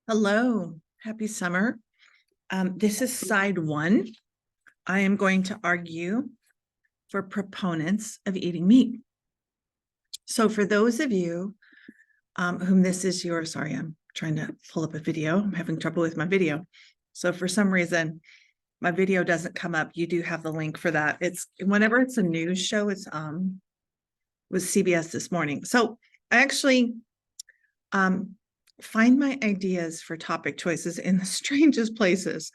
Hello, happy summer. This is side one. I am going to argue for proponents of eating meat. So for those of you whom this is your, sorry, I'm trying to pull up a video. I'm having trouble with my video. So for some reason, my video doesn't come up. You do have the link for that. It's whenever it's a news show, it's was CBS this morning. So I actually find my ideas for topic choices in the strangest places,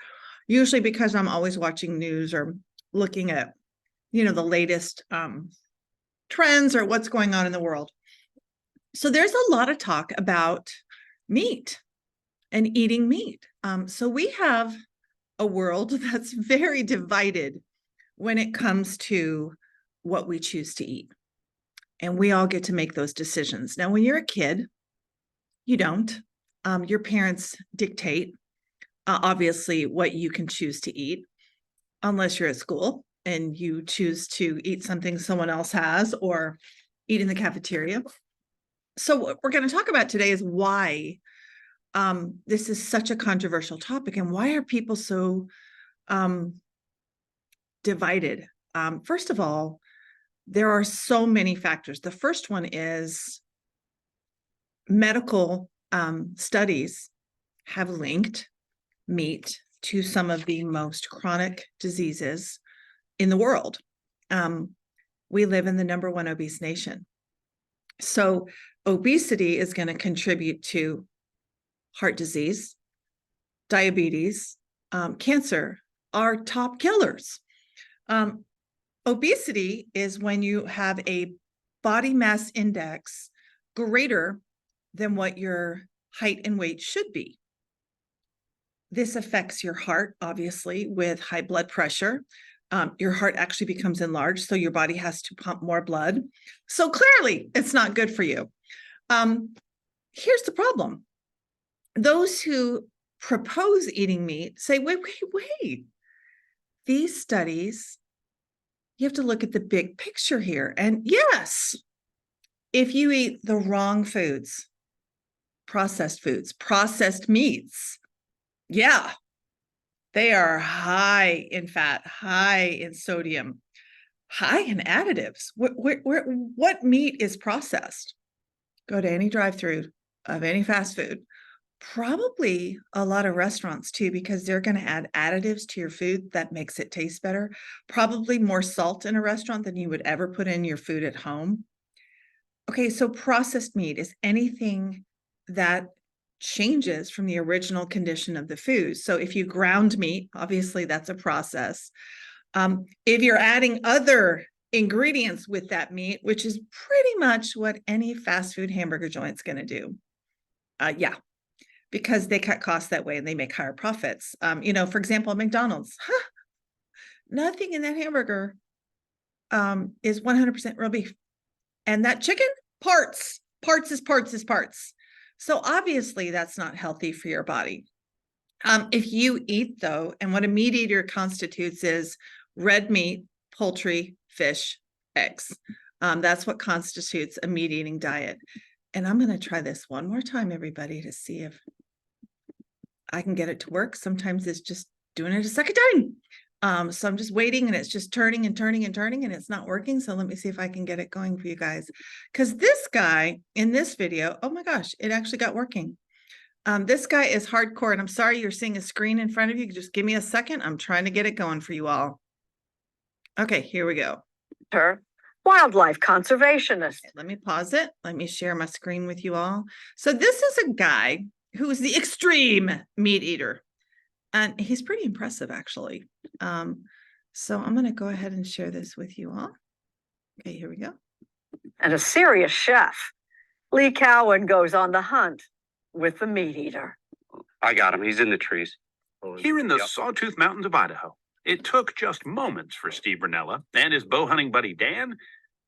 usually because I'm always watching news or looking at, the latest trends or what's going on in the world. So there's a lot of talk about meat and eating meat. So we have a world that's very divided when it comes to what we choose to eat. And we all get to make those decisions. Now, when you're a kid, you don't. Your parents dictate, obviously, what you can choose to eat, unless you're at school and you choose to eat something someone else has or eat in the cafeteria. So what we're going to talk about today is why this is such a controversial topic and why are people so divided? First of all, there are so many factors. The first one is medical studies have linked meat to some of the most chronic diseases in the world. We live in the #1 obese nation. So obesity is going to contribute to heart disease, diabetes, cancer are top killers. Obesity is when you have a body mass index greater than what your height and weight should be. This affects your heart, obviously, with high blood pressure. Your heart actually becomes enlarged, so your body has to pump more blood. So clearly, it's not good for you. Here's the problem. Those who propose eating meat say, wait. These studies, you have to look at the big picture here. And yes, if you eat the wrong foods, processed meats, yeah, they are high in fat, high in sodium, high in additives. What meat is processed? Go to any drive-through of any fast food, probably a lot of restaurants too, because they're going to add additives to your food that makes it taste better. Probably more salt in a restaurant than you would ever put in your food at home. Okay, so processed meat is anything that changes from the original condition of the food. So if you ground meat, obviously that's a process. If you're adding other ingredients with that meat, which is pretty much what any fast food hamburger joint's going to do. Yeah, because they cut costs that way and they make higher profits. For example, McDonald's, nothing in that hamburger is 100% real beef. And that chicken, parts. So obviously that's not healthy for your body. If you eat though, and what a meat eater constitutes is red meat, poultry, fish, eggs. That's what constitutes a meat eating diet. And I'm going to try this one more time, everybody, to see if I can get it to work. Sometimes it's just doing it a second time. So I'm just waiting and it's just turning and it's not working. So let me see if I can get it going for you guys. Because this guy in this video, oh my gosh, it actually got working. This guy is hardcore, and I'm sorry you're seeing a screen in front of you. Just give me a second. I'm trying to get it going for you all. Okay, here we go. Wildlife conservationist. Okay, let me pause it. Let me share my screen with you all. So this is a guy who is the extreme meat eater. And he's pretty impressive, actually. So I'm going to go ahead and share this with you all. Okay, here we go. And a serious chef. Lee Cowan goes on the hunt with the meat eater. I got him. He's in the trees. Here in the Sawtooth Mountains of Idaho, it took just moments for Steve Bernella and his bow hunting buddy Dan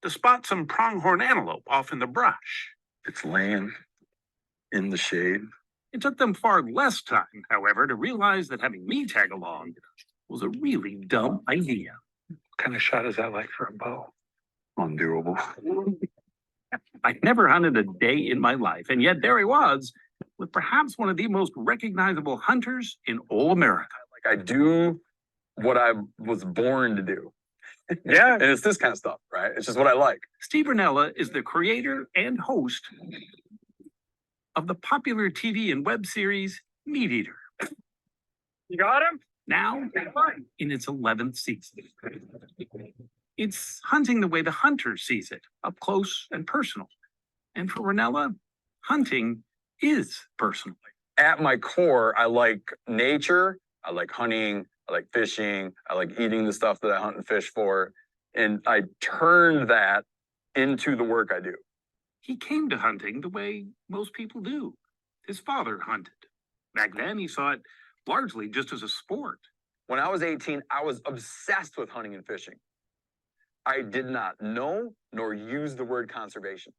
to spot some pronghorn antelope off in the brush. It's laying in the shade. It took them far less time, however, to realize that having me tag along was a really dumb idea. What kind of shot is that like for a bow? Undoable. I'd never hunted a day in my life, and yet there he was, with perhaps one of the most recognizable hunters in all America. Like I do what I was born to do. Yeah. And it's this kind of stuff, right? It's just what I like. Steve Rinella is the creator and host of the popular TV and web series Meat Eater. You got him? Now in its 11th season. It's hunting the way the hunter sees it, up close and personal. And for Rinella, hunting is personal. At my core, I like nature. I like hunting. I like fishing. I like eating the stuff that I hunt and fish for. And I turned that into the work I do. He came to hunting the way most people do. His father hunted. Back then, he saw it largely just as a sport. When I was 18, I was obsessed with hunting and fishing. I did not know nor use the word conservation.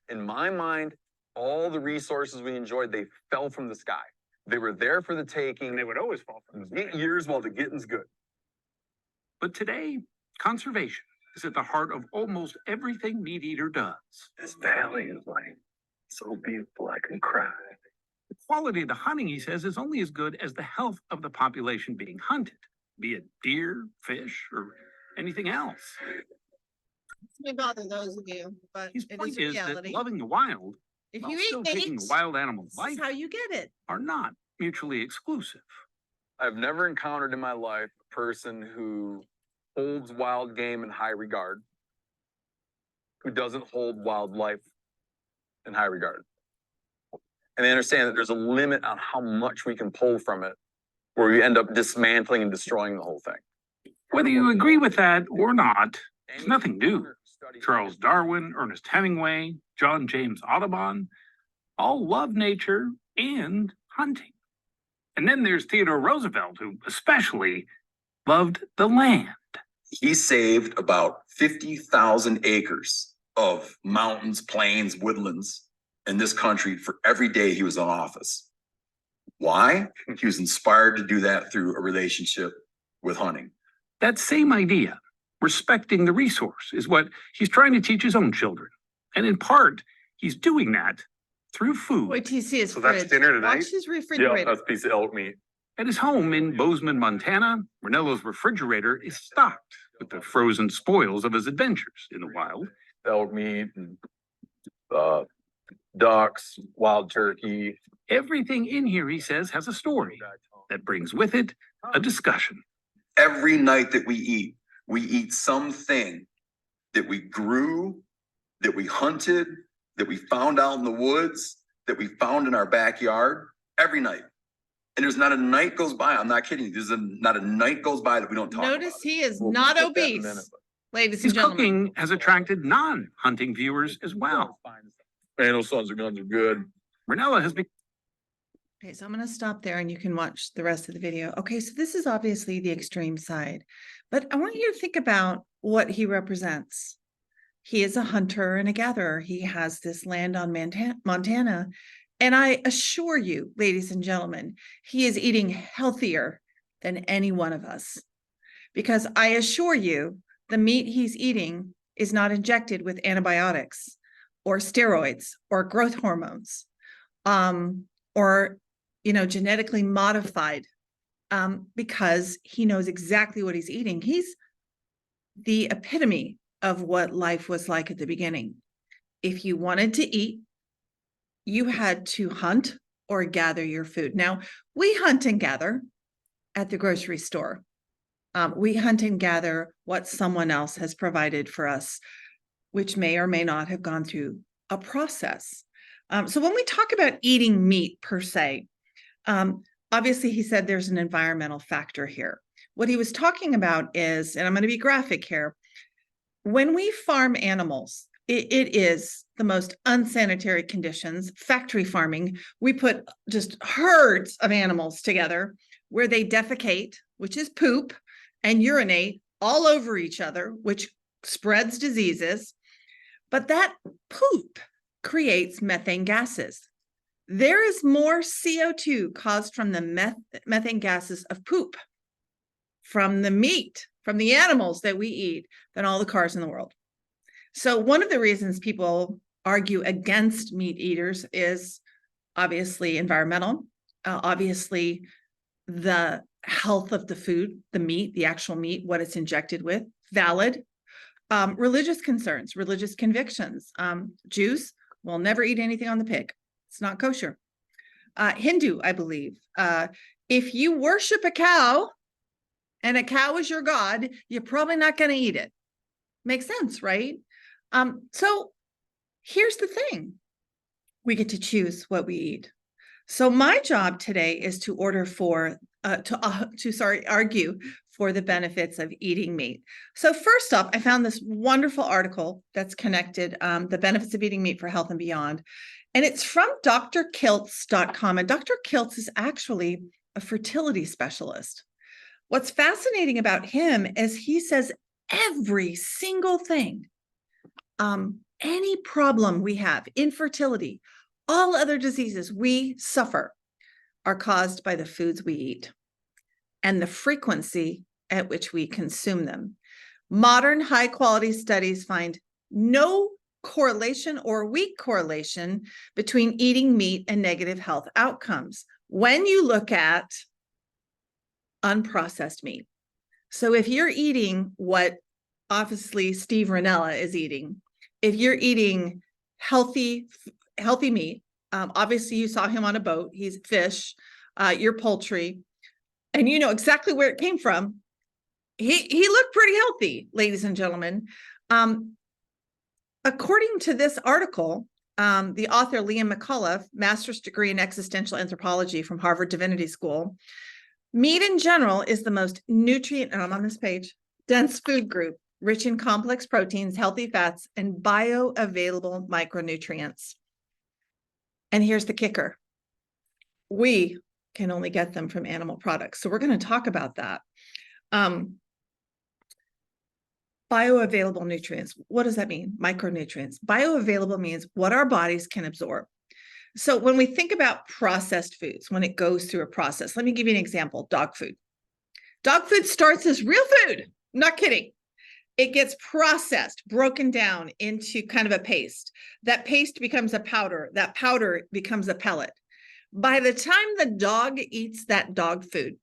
In my mind, all the resources we enjoyed, they fell from the sky. They were there for the taking. And they would always fall from the sky. 8 years while the getting's good. But today, conservation is at the heart of almost everything Meat Eater does. This valley is like so beautiful I can cry. The quality of the hunting, he says, is only as good as the health of the population being hunted, be it deer, fish, or anything else. This may bother those of you, but His it point is a is that reality. loving the wild If while you still eat taking meat, the wild animal this life is how you get it. are not mutually exclusive. I've never encountered in my life a person who holds wild game in high regard, who doesn't hold wildlife in high regard. And they understand that there's a limit on how much we can pull from it, where you end up dismantling and destroying the whole thing. Whether you agree with that or not, it's nothing new. Charles Darwin, Ernest Hemingway, John James Audubon all love nature and hunting. And then there's Theodore Roosevelt, who especially loved the land. He saved about 50,000 acres of mountains, plains, woodlands in this country for every day he was in office. Why? He was inspired to do that through a relationship with hunting. That same idea, respecting the resource, is what he's trying to teach his own children. And in part, he's doing that through food. Wait till you see his So that's fridge. dinner tonight? Watch his Yeah, refrigerator. that's a piece of elk meat. At his home in Bozeman, Montana, Rinella's refrigerator is stocked with the frozen spoils of his adventures in the wild. Elk meat and ducks, wild turkey. Everything in here, he says, has a story that brings with it a discussion. Every night that we eat something that we grew, that we hunted, that we found out in the woods, that we found in our backyard, every night. And there's not a night goes by, I'm not kidding you, not a night goes by that we don't talk about Notice it. he is We'll not put that in a obese, minute, ladies His and gentlemen. cooking has attracted non-hunting viewers as well. Man, those sons of guns are good. Rinella has become Okay, so I'm going to stop there and you can watch the rest of the video. Okay, so this is obviously the extreme side, but I want you to think about what he represents. He is a hunter and a gatherer. He has this land on Montana. And I assure you, ladies and gentlemen, he is eating healthier than any one of us. Because I assure you, the meat he's eating is not injected with antibiotics or steroids or growth hormones, or genetically modified, because he knows exactly what he's eating. He's the epitome of what life was like at the beginning. If you wanted to eat, you had to hunt or gather your food. Now, we hunt and gather at the grocery store. We hunt and gather what someone else has provided for us, which may or may not have gone through a process. So when we talk about eating meat per se, obviously he said there's an environmental factor here. What he was talking about is, and I'm going to be graphic here, when we farm animals, it is the most unsanitary conditions, factory farming. We put just herds of animals together where they defecate, which is poop, and urinate all over each other, which spreads diseases. But that poop creates methane gases. There is more CO2 caused from the methane gases of poop from the meat, from the animals that we eat, than all the cars in the world. So one of the reasons people argue against meat eaters is obviously environmental, obviously the health of the food, the meat, the actual meat, what it's injected with, valid. Religious concerns, religious convictions. Jews will never eat anything on the pig. It's not kosher. Hindu, I believe. If you worship a cow and a cow is your god, you're probably not going to eat it. Makes sense, right? So here's the thing. We get to choose what we eat. So my job today is to argue for the benefits of eating meat. So first off, I found this wonderful article that's connected the benefits of eating meat for health and beyond. And it's from drkiltz.com. And Dr. Kiltz is actually a fertility specialist. What's fascinating about him is he says every single thing, any problem we have, infertility, all other diseases we suffer are caused by the foods we eat and the frequency at which we consume them. Modern high-quality studies find no correlation or weak correlation between eating meat and negative health outcomes when you look at unprocessed meat. So if you're eating what obviously Steve Rinella is eating, if you're eating healthy meat, obviously you saw him on a boat, he's fish, your poultry, and you know exactly where it came from. He looked pretty healthy, ladies and gentlemen. According to this article, the author Liam McCullough, master's degree in existential anthropology from Harvard Divinity School, meat in general is the most nutrient, and I'm on this page, dense food group, rich in complex proteins, healthy fats, and bioavailable micronutrients. And here's the kicker. We can only get them from animal products. So we're going to talk about that. Bioavailable nutrients. What does that mean? Micronutrients. Bioavailable means what our bodies can absorb. So when we think about processed foods, when it goes through a process, let me give you an example, dog food. Dog food starts as real food. I'm not kidding. It gets processed, broken down into kind of a paste. That paste becomes a powder. That powder becomes a pellet. By the time the dog eats that dog food,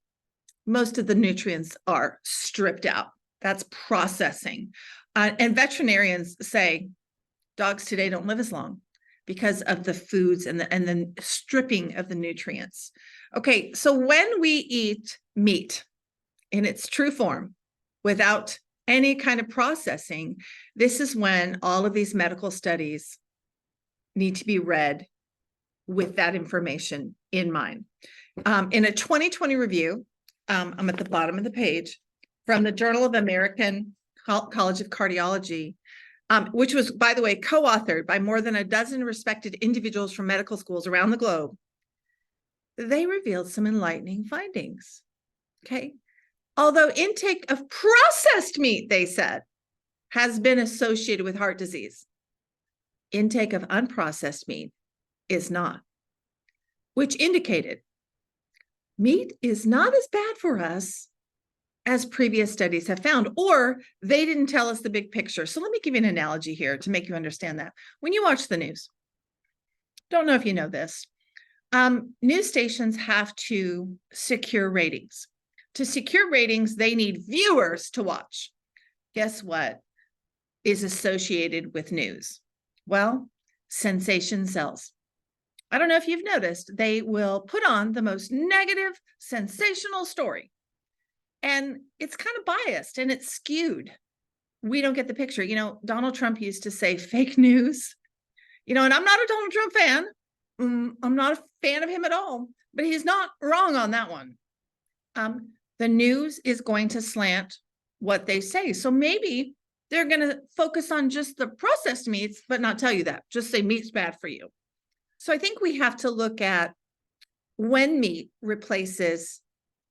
most of the nutrients are stripped out. That's processing. And veterinarians say dogs today don't live as long because of the foods and the stripping of the nutrients. Okay, so when we eat meat in its true form without any kind of processing, this is when all of these medical studies need to be read with that information in mind. In a 2020 review, I'm at the bottom of the page, from the Journal of American College of Cardiology, which was, by the way, co-authored by more than a dozen respected individuals from medical schools around the globe, they revealed some enlightening findings, okay? Although intake of processed meat, they said, has been associated with heart disease, intake of unprocessed meat is not, which indicated meat is not as bad for us as previous studies have found, or they didn't tell us the big picture. So let me give you an analogy here to make you understand that. When you watch the news, don't know if you know this, news stations have to secure ratings. To secure ratings, they need viewers to watch. Guess what is associated with news? Well, sensation sells. I don't know if you've noticed, they will put on the most negative, sensational story. And it's kind of biased and it's skewed. We don't get the picture. You know, Donald Trump used to say fake news, you know, and I'm not a Donald Trump fan. I'm not a fan of him at all, but he's not wrong on that one. The news is going to slant what they say. So maybe they're going to focus on just the processed meats, but not tell you that. Just say meat's bad for you. So I think we have to look at when meat replaces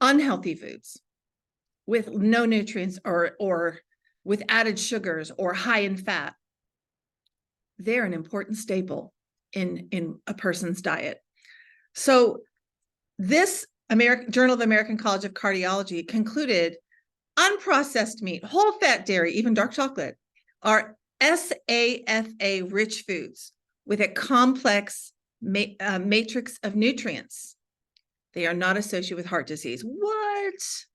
unhealthy foods with no nutrients or with added sugars or high in fat, they're an important staple in a person's diet. So this Journal of American College of Cardiology concluded unprocessed meat, whole fat dairy, even dark chocolate, are SAFA rich foods with a complex matrix of nutrients. They are not associated with heart disease. What?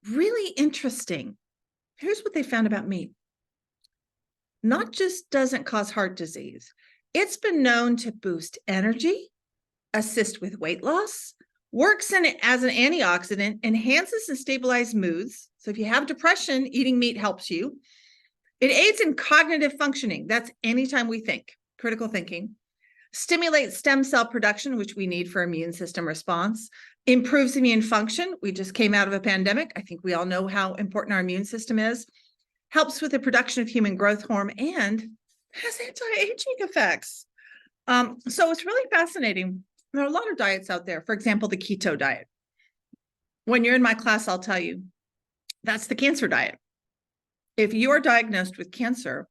Really interesting. Here's what they found about meat. Not just doesn't cause heart disease, it's been known to boost energy, assist with weight loss, works as an antioxidant, enhances and stabilizes moods. So if you have depression, eating meat helps you. It aids in cognitive functioning. That's anytime we think, critical thinking. Stimulates stem cell production, which we need for immune system response. Improves immune function. We just came out of a pandemic. I think we all know how important our immune system is. Helps with the production of human growth hormone and has anti-aging effects. So it's really fascinating. There are a lot of diets out there. For example, the keto diet. When you're in my class, I'll tell you, that's the cancer diet. If you are diagnosed with cancer,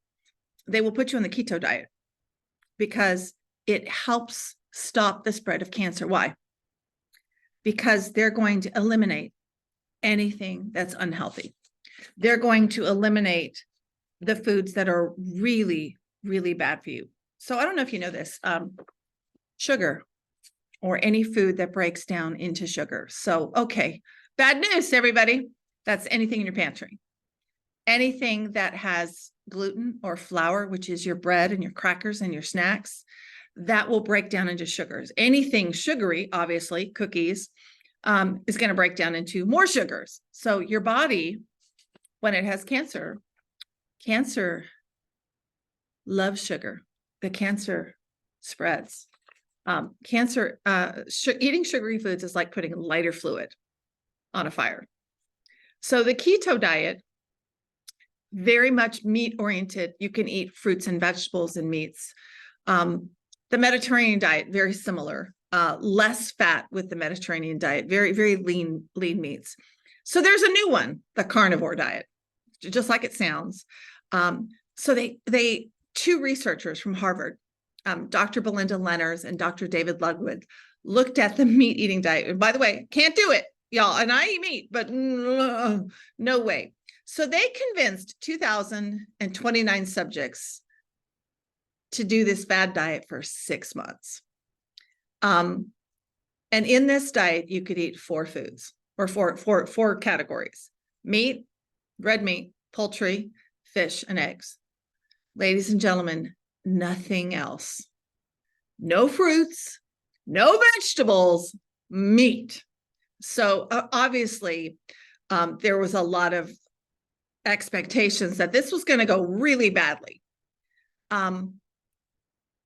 they will put you on the keto diet because it helps stop the spread of cancer. Why? Because they're going to eliminate anything that's unhealthy. They're going to eliminate the foods that are really, really bad for you. So I don't know if you know this, sugar or any food that breaks down into sugar. So, okay, bad news, everybody. That's anything in your pantry. Anything that has gluten or flour, which is your bread and your crackers and your snacks, that will break down into sugars. Anything sugary, obviously, cookies, is going to break down into more sugars. So your body, when it has cancer loves sugar. The cancer spreads. Eating sugary foods is like putting lighter fluid on a fire. So the keto diet, very much meat oriented. You can eat fruits and vegetables and meats. The Mediterranean diet, very similar, less fat with the Mediterranean diet, very, very lean meats. So there's a new one, the carnivore diet, just like it sounds. So two researchers from Harvard, Dr. Belinda Lenners and Dr. David Ludwig, looked at the meat eating diet. And by the way, can't do it, y'all. And I eat meat, but no way. So they convinced 2,029 subjects to do this fad diet for 6 months. And in this diet, you could eat 4 foods or four categories: meat, red meat, poultry, fish, and eggs. Ladies and gentlemen, nothing else. No fruits, no vegetables, meat. So obviously, there was a lot of expectations that this was going to go really badly.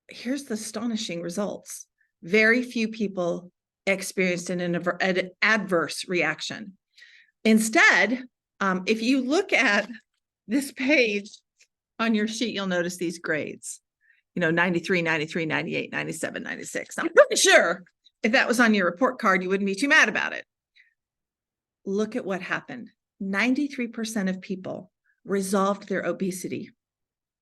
Here's the astonishing results. Very few people experienced an adverse reaction. Instead, if you look at this page on your sheet, you'll notice these grades, 93, 93, 98, 97, 96. I'm pretty sure if that was on your report card, you wouldn't be too mad about it. Look at what happened. 93% of people resolved their obesity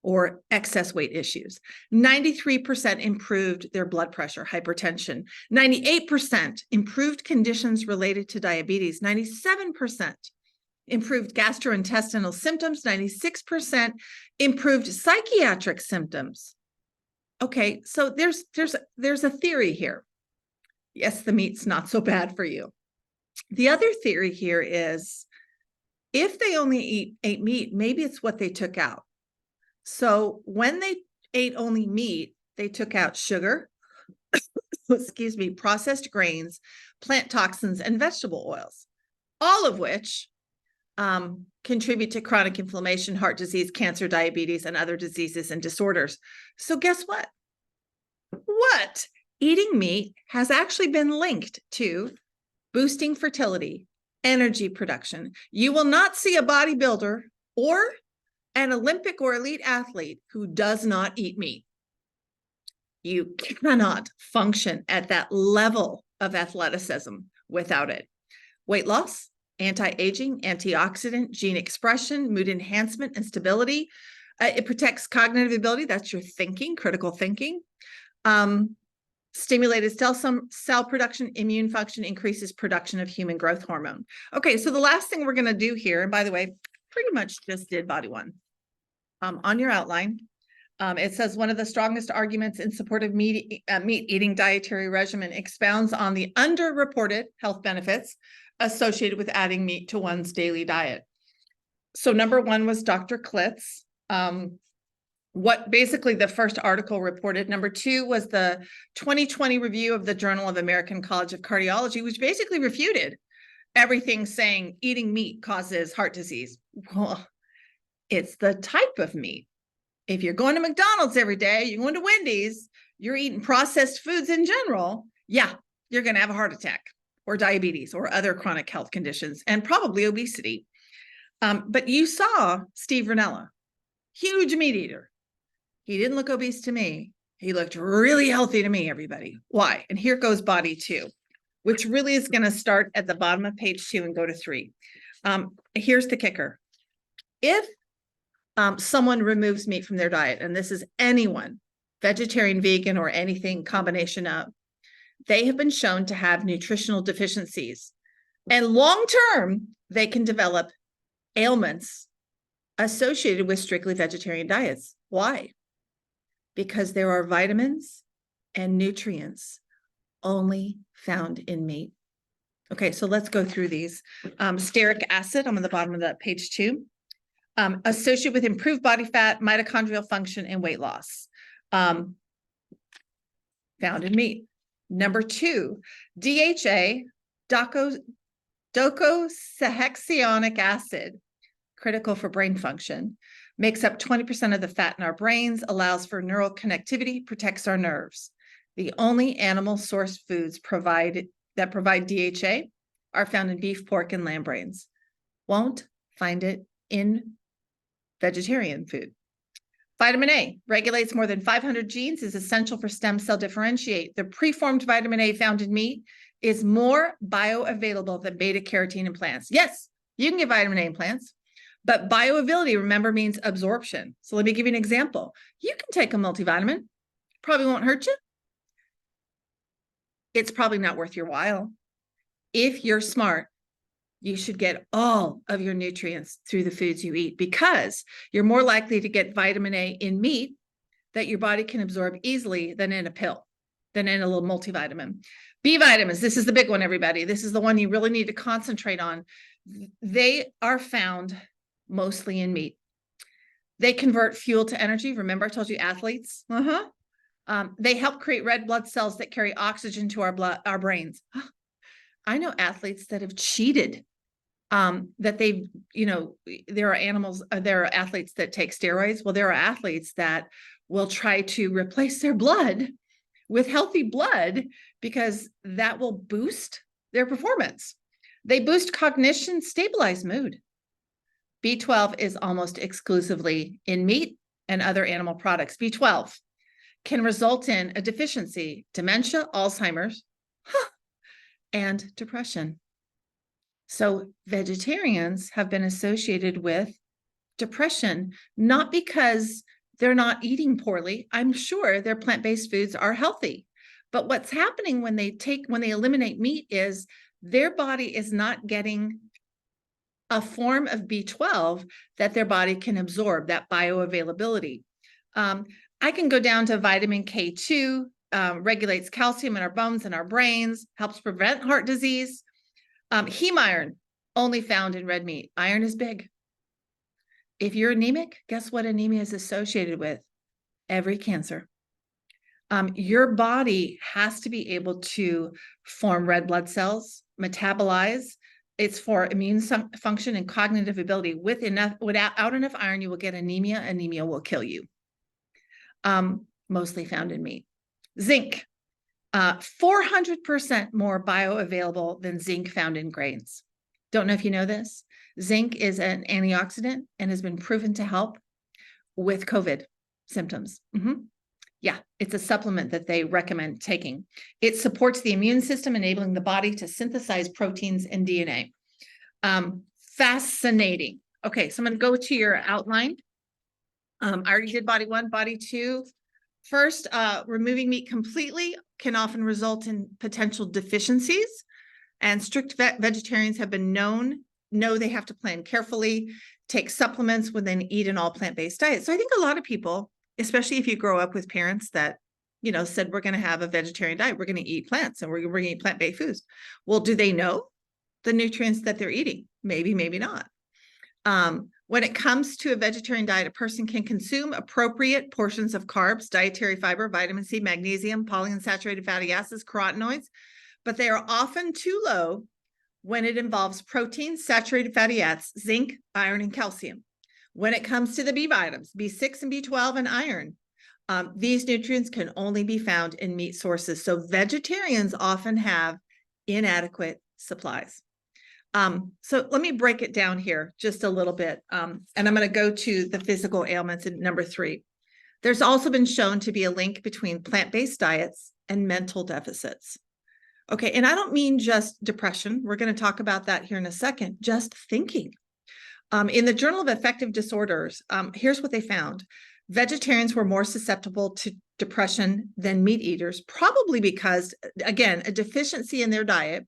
or excess weight issues. 93% improved their blood pressure, hypertension. 98% improved conditions related to diabetes. 97% improved gastrointestinal symptoms. 96% improved psychiatric symptoms. Okay, so there's a theory here. Yes, the meat's not so bad for you. The other theory here is if they only ate meat, maybe it's what they took out. So when they ate only meat, they took out sugar, processed grains, plant toxins, and vegetable oils, all of which contribute to chronic inflammation, heart disease, cancer, diabetes, and other diseases and disorders. So guess what? Eating meat has actually been linked to boosting fertility, energy production. You will not see a bodybuilder or an Olympic or elite athlete who does not eat meat. You cannot function at that level of athleticism without it. Weight loss, anti-aging, antioxidant, gene expression, mood enhancement, and stability. It protects cognitive ability. That's your thinking, critical thinking. Stimulated cell production, immune function, increases production of human growth hormone. Okay, so the last thing we're going to do here, and by the way, pretty much just did body one on your outline. It says one of the strongest arguments in support of meat eating dietary regimen expounds on the underreported health benefits associated with adding meat to one's daily diet. So number one was Dr. Klitz. What basically the first article reported. Number two was the 2020 review of the Journal of American College of Cardiology, which basically refuted everything saying eating meat causes heart disease. Well, it's the type of meat. If you're going to McDonald's every day, you're going to Wendy's, you're eating processed foods in general, yeah, you're going to have a heart attack or diabetes or other chronic health conditions and probably obesity. But you saw Steve Rinella, huge meat eater. He didn't look obese to me. He looked really healthy to me, everybody. Why? And here goes body 2, which really is going to start at the bottom of page 2 and go to 3. Here's the kicker. If someone removes meat from their diet, and this is anyone, vegetarian, vegan, or anything combination of, they have been shown to have nutritional deficiencies. And long-term, they can develop ailments associated with strictly vegetarian diets. Why? Because there are vitamins and nutrients only found in meat. Okay, so let's go through these. Stearic acid, I'm on the bottom of that page 2. Associated with improved body fat, mitochondrial function, and weight loss. Found in meat. Number 2, DHA, docosahexaenoic acid, critical for brain function, makes up 20% of the fat in our brains, allows for neural connectivity, protects our nerves. The only animal source foods that provide DHA are found in beef, pork, and lamb brains. Won't find it in vegetarian food. Vitamin A regulates more than 500 genes, is essential for stem cell differentiate. The preformed vitamin A found in meat is more bioavailable than beta carotene in plants. Yes, you can get vitamin A in plants, but bioavailability, remember, means absorption. So let me give you an example. You can take a multivitamin, probably won't hurt you. It's probably not worth your while. If you're smart, you should get all of your nutrients through the foods you eat, because you're more likely to get vitamin A in meat that your body can absorb easily than in a pill, than in a little multivitamin. B vitamins, this is the big one, everybody. This is the one you really need to concentrate on. They are found mostly in meat. They convert fuel to energy. Remember, I told you athletes. They help create red blood cells that carry oxygen to our brains. I know athletes that have cheated. That they've, there are athletes that take steroids. Well, there are athletes that will try to replace their blood with healthy blood because that will boost their performance. They boost cognition, stabilize mood. B12 is almost exclusively in meat and other animal products. B12 can result in a deficiency, dementia, Alzheimer's, and depression. So vegetarians have been associated with depression, not because they're not eating poorly. I'm sure their plant-based foods are healthy. But what's happening when they eliminate meat is their body is not getting a form of B12 that their body can absorb, that bioavailability. I can go down to vitamin K2, regulates calcium in our bones and our brains, helps prevent heart disease. Heme iron, only found in red meat. Iron is big. If you're anemic, guess what anemia is associated with? Every cancer. Your body has to be able to form red blood cells, metabolize. It's for immune function and cognitive ability. Without enough iron, you will get anemia. Anemia will kill you. Mostly found in meat. Zinc. 400% more bioavailable than zinc found in grains. Don't know if you know this. Zinc is an antioxidant and has been proven to help with COVID symptoms. Yeah, it's a supplement that they recommend taking. It supports the immune system, enabling the body to synthesize proteins and DNA. Fascinating. Okay, so I'm going to go to your outline. I already did body 1, body 2. First, removing meat completely can often result in potential deficiencies, and strict vegetarians have been know they have to plan carefully, take supplements when they eat an all plant-based diet. So I think a lot of people, especially if you grow up with parents that, said, we're going to have a vegetarian diet. We're going to eat plants and we're going to eat plant-based foods. Well, do they know the nutrients that they're eating? Maybe, maybe not. When it comes to a vegetarian diet, a person can consume appropriate portions of carbs, dietary fiber, vitamin C, magnesium, polyunsaturated fatty acids, carotenoids, but they are often too low when it involves protein, saturated fatty acids, zinc, iron, and calcium. When it comes to the B vitamins, B6 and B12 and iron, these nutrients can only be found in meat sources. So vegetarians often have inadequate supplies. So let me break it down here just a little bit. And I'm going to go to the physical ailments in number 3. There's also been shown to be a link between plant-based diets and mental deficits. Okay, and I don't mean just depression. We're going to talk about that here in a second, just thinking. In the Journal of Affective Disorders, here's what they found. Vegetarians were more susceptible to depression than meat eaters, probably because, again, a deficiency in their diet,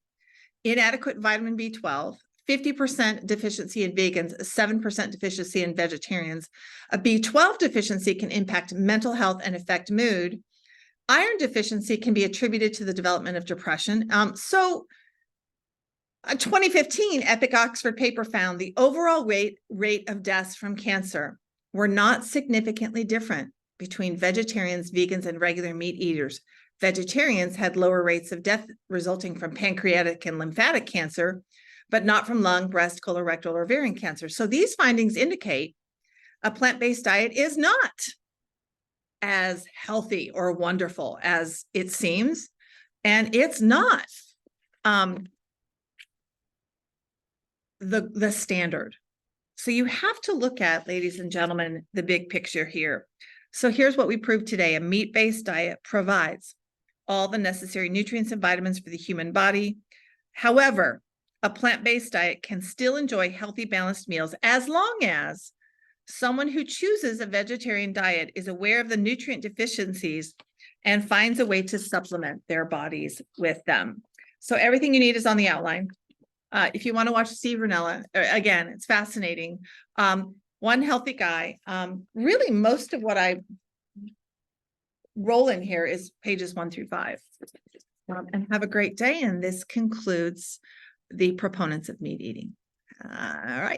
inadequate vitamin B12, 50% deficiency in vegans, 7% deficiency in vegetarians. A B12 deficiency can impact mental health and affect mood. Iron deficiency can be attributed to the development of depression. A 2015 Epic Oxford paper found the overall rate of deaths from cancer were not significantly different between vegetarians, vegans, and regular meat eaters. Vegetarians had lower rates of death resulting from pancreatic and lymphatic cancer, but not from lung, breast, colorectal, or ovarian cancer. So these findings indicate a plant-based diet is not as healthy or wonderful as it seems, and it's not the standard. So you have to look at, ladies and gentlemen, the big picture here. So here's what we proved today. A meat-based diet provides all the necessary nutrients and vitamins for the human body. However, a plant-based diet can still enjoy healthy, balanced meals as long as someone who chooses a vegetarian diet is aware of the nutrient deficiencies and finds a way to supplement their bodies with them. So everything you need is on the outline. If you want to watch Steve Rinella, again, it's fascinating. One Healthy Guy. Really, most of what I roll in here is pages 1 through 5. And have a great day. And this concludes the Proponents of Meat Eating. All right.